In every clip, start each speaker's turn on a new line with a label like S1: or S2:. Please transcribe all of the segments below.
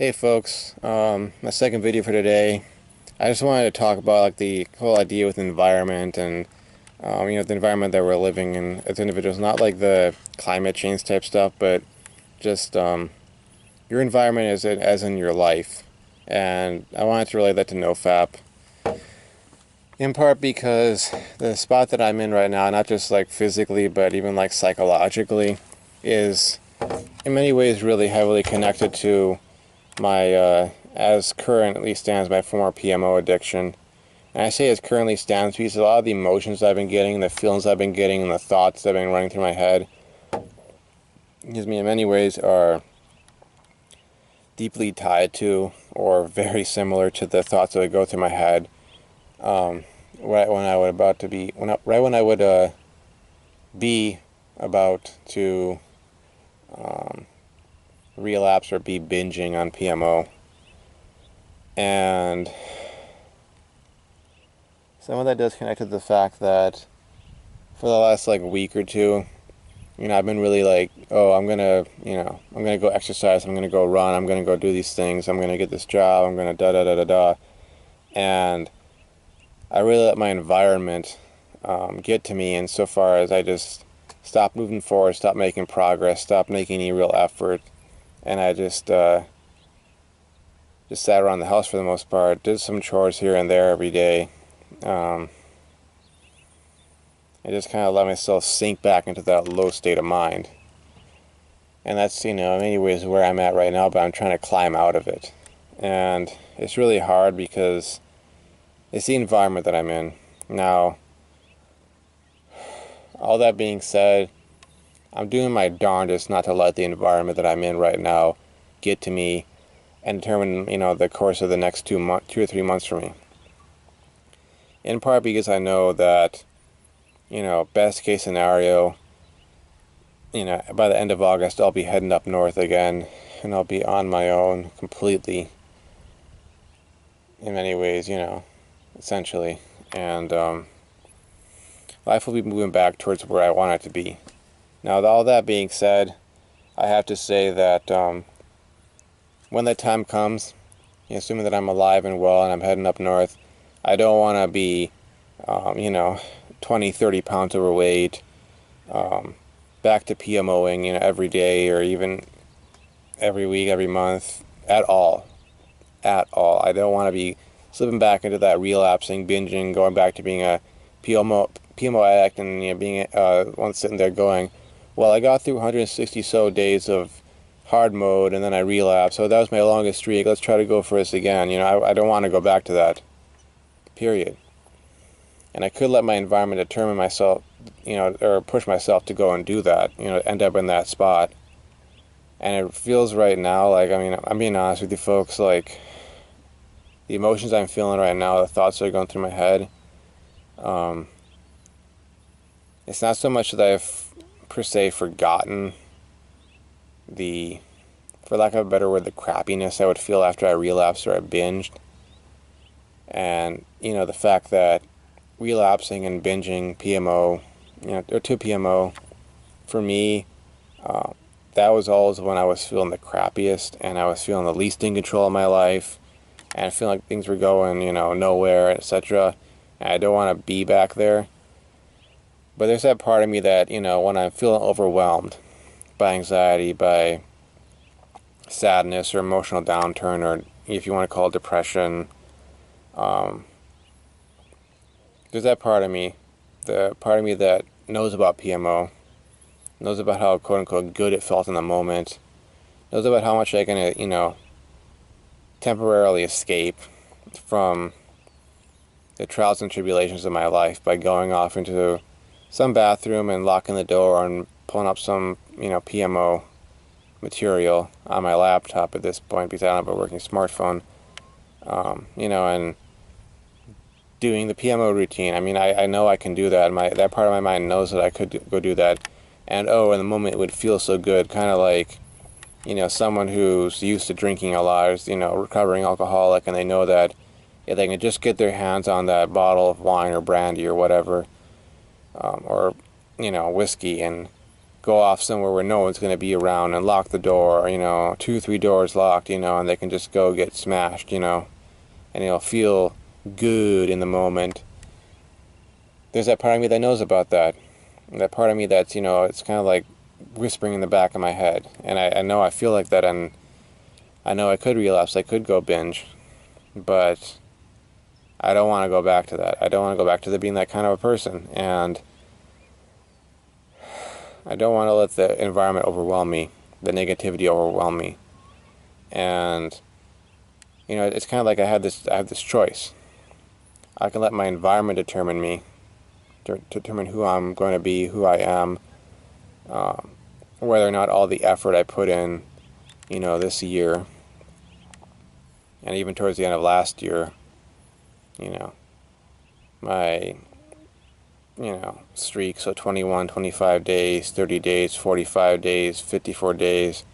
S1: Hey folks, my second video for today. I just wanted to talk about like the whole idea with environment and the environment that we're living in as individuals. Not like the climate change type stuff, but just your environment as in your life. And I wanted to relate that to Nofap, in part because the spot that I'm in right now, not just like physically, but even like psychologically, is in many ways really heavily connected to my as currently stands my former PMO addiction. And I say as currently stands because a lot of the emotions I've been getting, the feelings I've been getting, and the thoughts that have been running through my head, excuse me, in many ways are deeply tied to or very similar to the thoughts that would go through my head right when I would about to be right when I would be about to relapse or be binging on PMO. And some of that does connect to the fact that for the last like week or two, I've been really like, oh, I'm gonna go exercise, I'm gonna go run, I'm gonna go do these things, I'm gonna get this job, I'm gonna da da da da da, and I really let my environment get to me insofar as I just stopped moving forward, stopped making progress, stopped making any real effort, and I just sat around the house for the most part, did some chores here and there every day. I just kind of let myself sink back into that low state of mind. And that's, in many ways where I'm at right now, but I'm trying to climb out of it. And it's really hard because it's the environment that I'm in. Now, all that being said, I'm doing my darndest not to let the environment that I'm in right now get to me and determine, the course of the next 2 or 3 months for me. In part because I know that, best case scenario, by the end of August, I'll be heading up north again, and I'll be on my own completely, in many ways, essentially. And life will be moving back towards where I want it to be. Now, all that being said, I have to say that when that time comes, assuming that I'm alive and well and I'm heading up north, I don't want to be, 20, 30 pounds overweight, back to PMOing, every day or even every week, every month, at all. At all. I don't want to be slipping back into that relapsing, binging, going back to being a PMO addict and, being one sitting there going, well, I got through 160 so days of hard mode and then I relapsed, so that was my longest streak, let's try to go for this again. I don't want to go back to that, period. And I could let my environment determine myself, or push myself to go and do that, end up in that spot. And it feels right now like, I'm being honest with you folks, like, the emotions I'm feeling right now, the thoughts that are going through my head, it's not so much that I've, per se, forgotten for lack of a better word, the crappiness I would feel after I relapsed or I binged. And, the fact that relapsing and binging PMO, or to PMO, for me, that was always when I was feeling the crappiest and I was feeling the least in control of my life and I feel like things were going, nowhere, etc. And I don't want to be back there. But there's that part of me that, when I'm feeling overwhelmed by anxiety, by sadness or emotional downturn, or if you want to call it depression, there's that part of me, the part of me that knows about PMO, knows about how quote-unquote good it felt in the moment, knows about how much I can, temporarily escape from the trials and tribulations of my life by going off into some bathroom and locking the door and pulling up some, PMO material on my laptop at this point because I don't have a working smartphone, and doing the PMO routine. I know I can do that. That part of my mind knows that I could go do that. And in the moment it would feel so good, kind of like, someone who's used to drinking a lot, is, recovering alcoholic, and they know that if they can just get their hands on that bottle of wine or brandy or whatever, or, whiskey, and go off somewhere where no one's going to be around and lock the door, 2, 3 doors locked, and they can just go get smashed, and feel good in the moment. There's that part of me that knows about that. And that part of me that's, it's kind of like whispering in the back of my head. And I know I feel like that, and I know I could relapse, I could go binge, but I don't want to go back to that. I don't want to go back to being that kind of a person, and I don't want to let the environment overwhelm me, the negativity overwhelm me. And it's kind of like I have this choice. I can let my environment determine me, determine who I'm going to be, who I am, whether or not all the effort I put in, this year, and even towards the end of last year, my streak, so 21, 25 days, 30 days, 45 days, 54 days,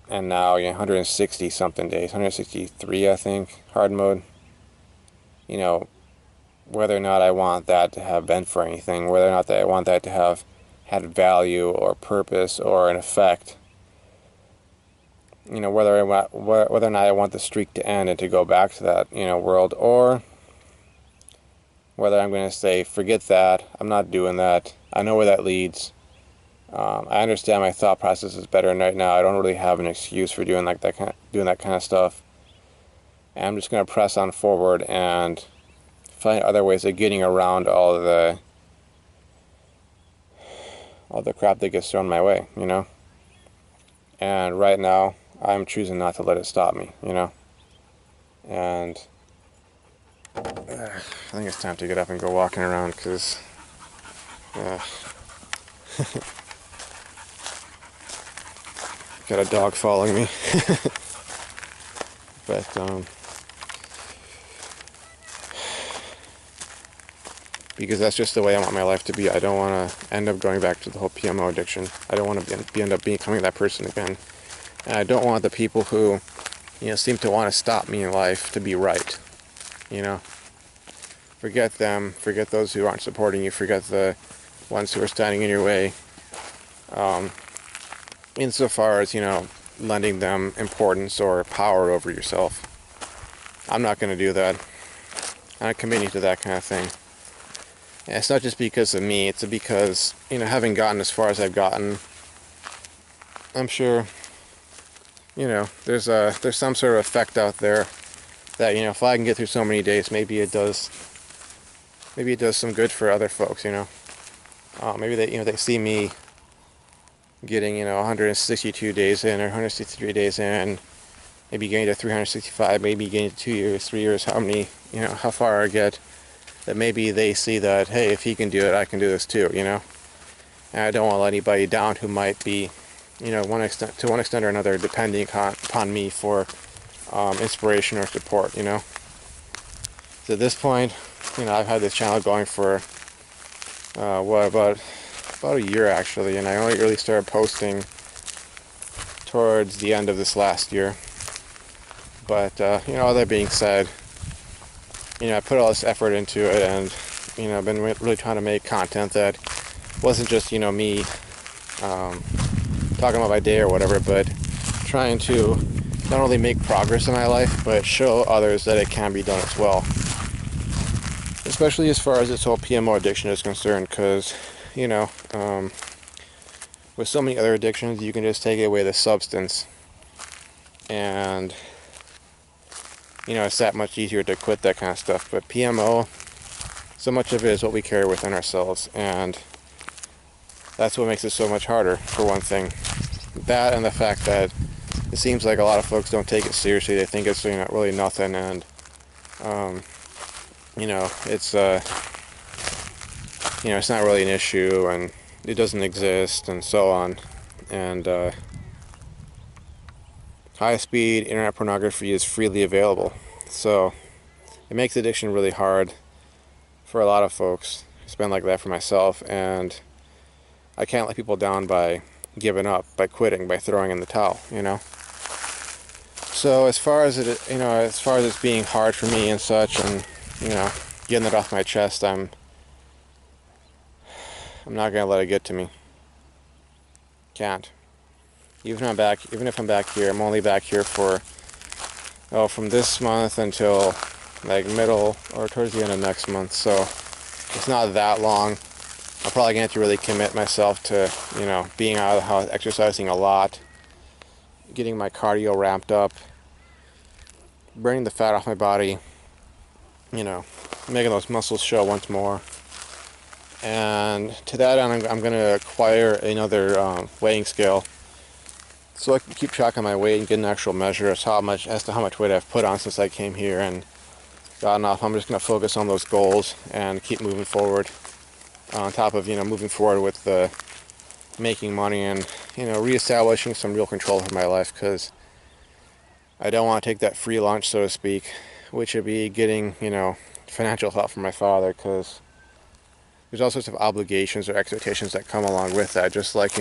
S1: and now 160 something days, 163 I think, hard mode. Whether or not I want that to have been for anything, whether or not that I want that to have had value or purpose or an effect, whether or not I want the streak to end and to go back to that world, or whether I'm going to say, forget that, I'm not doing that, I know where that leads. I understand my thought process is better right now. I don't really have an excuse for doing that kind of stuff. And I'm just going to press on forward and find other ways of getting around all the crap that gets thrown my way, And right now, I'm choosing not to let it stop me, And I think it's time to get up and go walking around, because got a dog following me. But because that's just the way I want my life to be. I don't want to end up going back to the whole PMO addiction. I don't want to end up becoming that person again. And I don't want the people who, seem to want to stop me in life to be right. Forget them. Forget those who aren't supporting you. Forget the ones who are standing in your way. Insofar as, lending them importance or power over yourself. I'm not going to do that. I'm not committing to that kind of thing. And it's not just because of me, it's because, having gotten as far as I've gotten, I'm sure, there's some sort of effect out there that, if I can get through so many days, maybe it does some good for other folks, maybe they see me getting, 162 days in, or 163 days in, maybe getting to 365, maybe getting to 2 years, 3 years, how far I get, that maybe they see that, hey, if he can do it, I can do this too, And I don't want to let anybody down who might be, to one extent or another, depending upon me for inspiration or support, So at this point, I've had this channel going for, about a year actually, and I only really started posting towards the end of this last year. But all that being said, I put all this effort into it, and I've been really trying to make content that wasn't just me talking about my day or whatever, but trying to not only make progress in my life, but show others that it can be done as well. Especially as far as this whole PMO addiction is concerned, because with so many other addictions, you can just take away the substance, and it's that much easier to quit that kind of stuff. But PMO, so much of it is what we carry within ourselves, and that's what makes it so much harder, for one thing. That, and the fact that it seems like a lot of folks don't take it seriously. They think it's really nothing, and it's it's not really an issue, and it doesn't exist, and so on. And high-speed internet pornography is freely available, so it makes addiction really hard for a lot of folks. It's been like that for myself, and I can't let people down by giving up, by quitting, by throwing in the towel, So as far as it's being hard for me and such, and getting it off my chest, I'm not gonna let it get to me. Can't. Even if I'm back here, I'm only back here for, from this month until like middle or towards the end of next month. So it's not that long. I'm probably going to have to really commit myself to, being out of the house, exercising a lot, getting my cardio ramped up, burning the fat off my body, making those muscles show once more. And to that end, I'm going to acquire another weighing scale, so I can keep track of my weight and get an actual measure as to how much weight I've put on since I came here and gotten off. I'm just going to focus on those goals and keep moving forward. On top of moving forward with the making money and reestablishing some real control over my life, because I don't want to take that free lunch, so to speak, which would be getting financial help from my father, because there's all sorts of obligations or expectations that come along with that, just like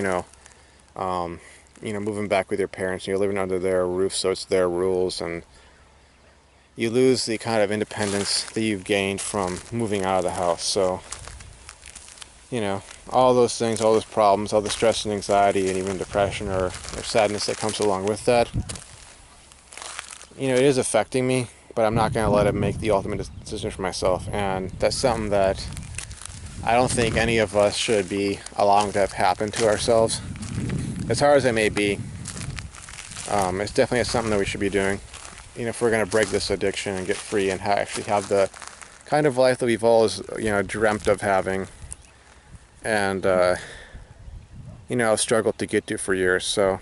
S1: moving back with your parents. You're living under their roof, so it's their rules, and you lose the kind of independence that you've gained from moving out of the house. So all those things, all those problems, all the stress and anxiety and even depression or sadness that comes along with that, it is affecting me, but I'm not going to let it make the ultimate decision for myself. And that's something that I don't think any of us should be allowing to have happen to ourselves. As hard as it may be, it's definitely something that we should be doing. If we're going to break this addiction and get free and actually have the kind of life that we've always, dreamt of having, and struggled to get to for years. So,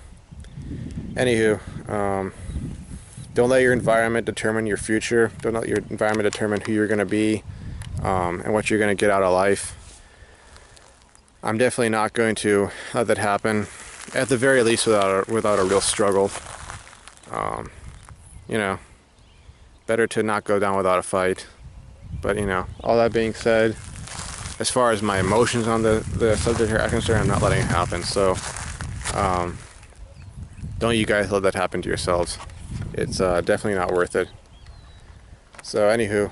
S1: anywho, don't let your environment determine your future. Don't let your environment determine who you're going to be, and what you're going to get out of life. I'm definitely not going to let that happen, at the very least without a real struggle. Better to not go down without a fight. But all that being said, as far as my emotions on the subject here are concerned, I'm not letting it happen. So don't you guys let that happen to yourselves. It's definitely not worth it. So anywho,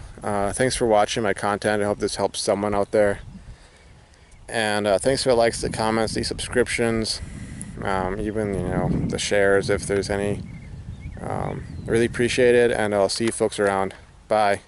S1: thanks for watching my content. I hope this helps someone out there. And thanks for the likes, the comments, the subscriptions, even the shares if there's any. Really appreciate it, and I'll see you folks around. Bye.